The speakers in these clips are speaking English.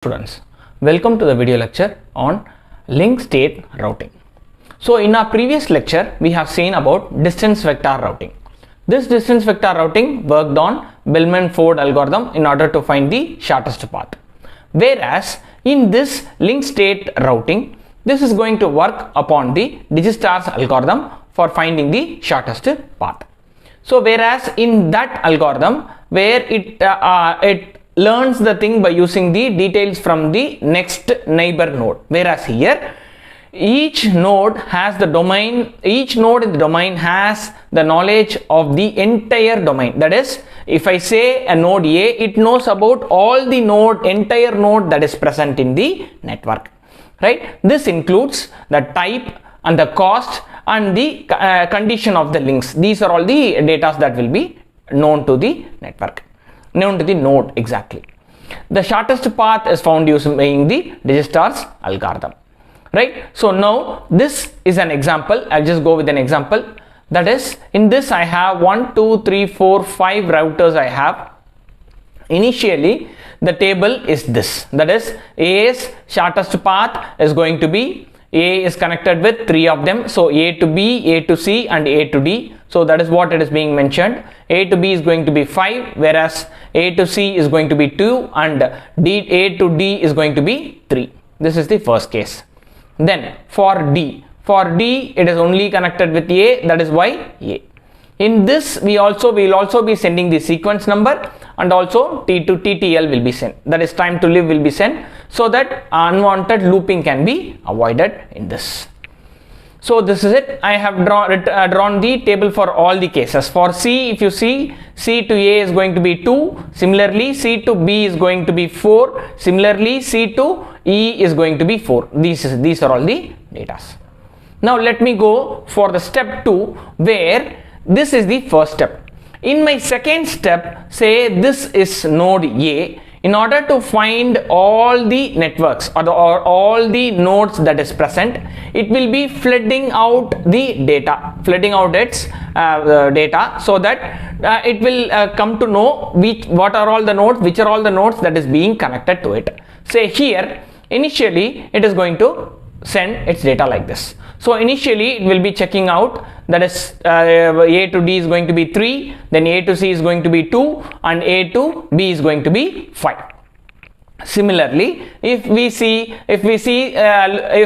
Students, welcome to the video lecture on link state routing. So in our previous lecture we have seen about distance vector routing. This distance vector routing worked on Bellman-Ford algorithm in order to find the shortest path. Whereas in this link state routing, this is going to work upon the Digistar's algorithm for finding the shortest path. So whereas in that algorithm where it learns the thing by using the details from the next neighbor node, whereas here each node has the domain, each node in the domain has the knowledge of the entire domain. That is, if I say a node A, it knows about all the entire node that is present in the network, right? This includes the type and the cost and the condition of the links. These are all the data that will be known to the network, known to the node exactly. The shortest path is found using the Digistar's algorithm, right? So now this is an example. I'll just go with an example. That is, in this I have 1, 2, 3, 4, 5 routers I have. Initially the table is this. That is, A's shortest path is going to be, A is connected with 3 of them. So A to B, A to C and A to D. So that is what it is being mentioned. A to B is going to be 5, whereas A to C is going to be 2 and A to D is going to be 3. This is the first case. Then for D it is only connected with A, that is why A. In this we will also be sending the sequence number, and also T to TTL will be sent, that is time to live will be sent, so that unwanted looping can be avoided in this. So this is it. I have drawn the table for all the cases. For C, if you see, C to A is going to be 2, similarly C to B is going to be 4, similarly C to E is going to be 4. These are all the data. Now let me go for the step 2, where this is the first step. In my second step, say this is node A. In order to find all the networks or all the nodes that is present, it will be flooding out the data, flooding out its data, so that it will come to know what are all the nodes, which are all the nodes that is being connected to it. Say here, initially it is going to send its data like this. So initially it will be checking out, that is A to D is going to be 3, then A to C is going to be 2 and A to B is going to be 5. Similarly, if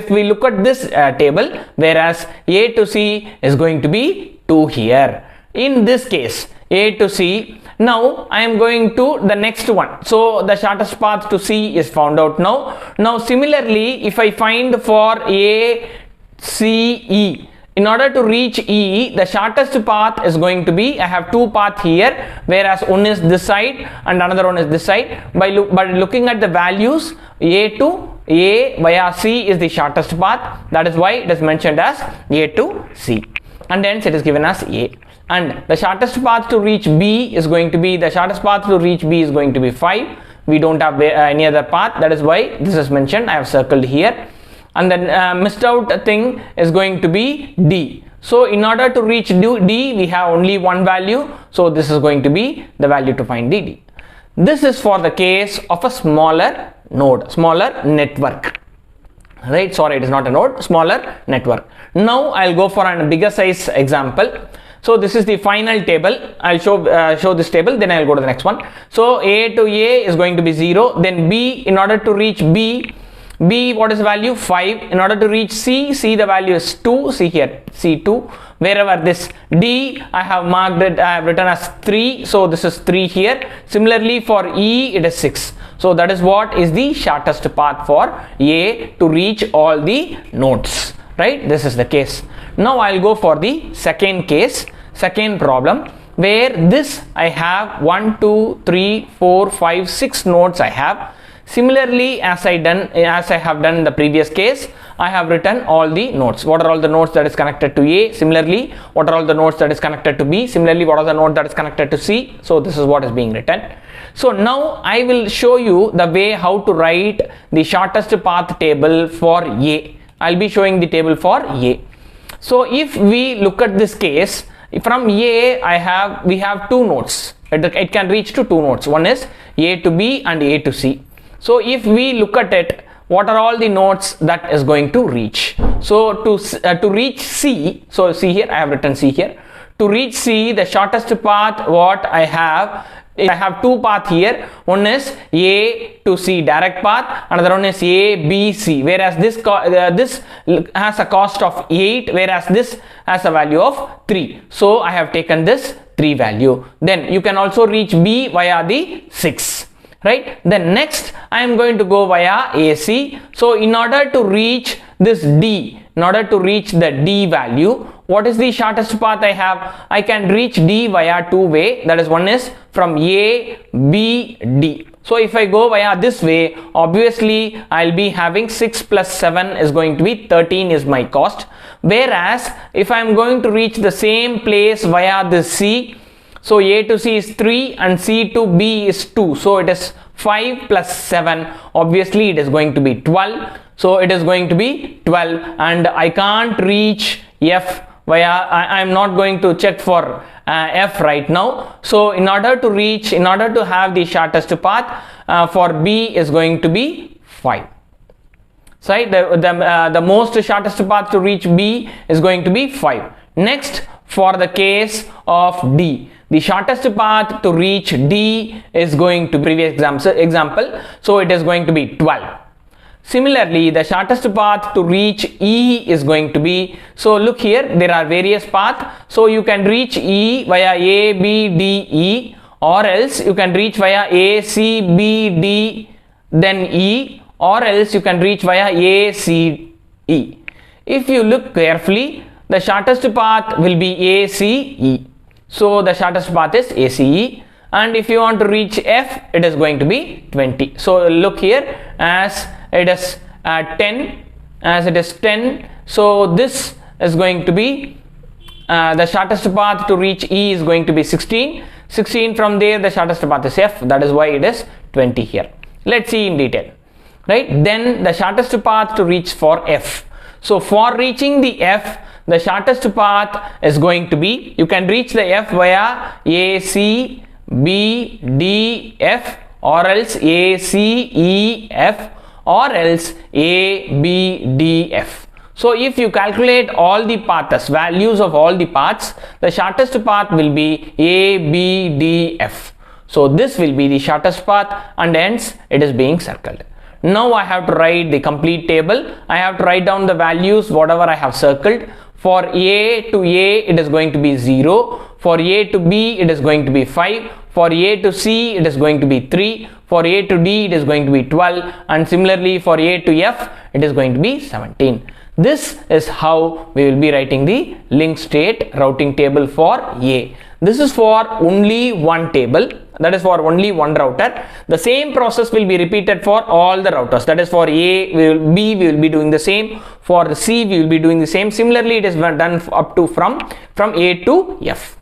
we look at this table, whereas A to C is going to be 2 here. In this case, A to C, now I am going to the next one. So the shortest path to C is found out now. Now similarly, if I find for A, C, E, in order to reach E, the shortest path is going to be, I have 2 paths here, whereas one is this side and another one is this side. By looking at the values, A to A via C is the shortest path. That is why it is mentioned as A to C, and hence it is given as A. And the shortest path to reach B is going to be, the shortest path to reach B is going to be 5. We don't have any other path, that is why this is mentioned. I have circled here. And then missed out thing is going to be D. So in order to reach D, we have only one value. So this is going to be the value to find D. This is for the case of a smaller node, smaller network. Right? Sorry, it is not a node, smaller network. Now I'll go for a bigger size example. So this is the final table. I'll show this table, then I'll go to the next one. So A to A is going to be 0. Then B, in order to reach B, what is the value? 5. In order to reach C, the value is 2. See here, C2. Wherever this D, I have marked it, I have written as 3. So this is 3 here. Similarly for E, it is 6. So that is what is the shortest path for A to reach all the nodes, right? This is the case. Now I'll go for the second case, second problem, where this I have 1, 2, 3, 4, 5, 6 nodes I have. Similarly, as I have done in the previous case, I have written all the nodes. What are all the nodes that is connected to A? Similarly, what are all the nodes that is connected to B? Similarly, what are the nodes that is connected to C? So this is what is being written. So now I will show you the way how to write the shortest path table for A. I'll be showing the table for A. So if we look at this case, from A we have 2 nodes. It can reach to 2 nodes. One is A to B and A to C. So if we look at it, what are all the nodes that is going to reach? So to reach C, so see here, I have written C here. To reach C, the shortest path what I have two paths here. One is A to C direct path, another one is A, B, C, whereas this has a cost of 8, whereas this has a value of 3. So I have taken this 3 value. Then you can also reach B via the 6. Right? Then next I am going to go via AC. So in order to reach this D, in order to reach the D value, what is the shortest path I have? I can reach D via 2 ways. That is, one is from A, B, D. So if I go via this way, obviously I'll be having 6 plus 7 is going to be 13 is my cost. Whereas if I'm going to reach the same place via this C, so A to C is 3 and C to B is 2. So it is 5 plus 7. Obviously it is going to be 12. So it is going to be 12, and I can't reach F via, I'm not going to check for F right now. So in order to have the shortest path for B is going to be 5. So the most shortest path to reach B is going to be 5. Next, for the case of D, the shortest path to reach D is going to previous example, so it is going to be 12. Similarly, the shortest path to reach E is going to be, so look here, there are various paths. So you can reach E via A, B, D, E, or else you can reach via A, C, B, D, then E, or else you can reach via A, C, E. If you look carefully, the shortest path will be A, C, E. So the shortest path is A, C, E. And if you want to reach F, it is going to be 20. So look here, as it is 10, as it is 10. So this is going to be the shortest path to reach E is going to be 16. 16 from there, the shortest path is F. That is why it is 20 here. Let's see in detail. Right? Then the shortest path to reach for F. So for reaching the F, the shortest path is going to be, you can reach the F via A, C, B, D, F, or else A, C, E, F, or else A, B, D, F. So if you calculate all the paths, values of all the paths, the shortest path will be A, B, D, F. So this will be the shortest path, and hence it is being circled. Now I have to write the complete table. I have to write down the values whatever I have circled. For A to A, it is going to be 0. For A to B, it is going to be 5. For A to C, it is going to be 3. For A to D, it is going to be 12. And similarly for A to F, it is going to be 17. This is how we will be writing the link state routing table for A. This is for only one table, that is for only one router. The same process will be repeated for all the routers. That is for A, B we will be doing the same. For the C we will be doing the same. Similarly, it is done up to from A to F.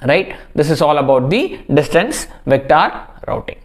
Right? This is all about the distance vector routing.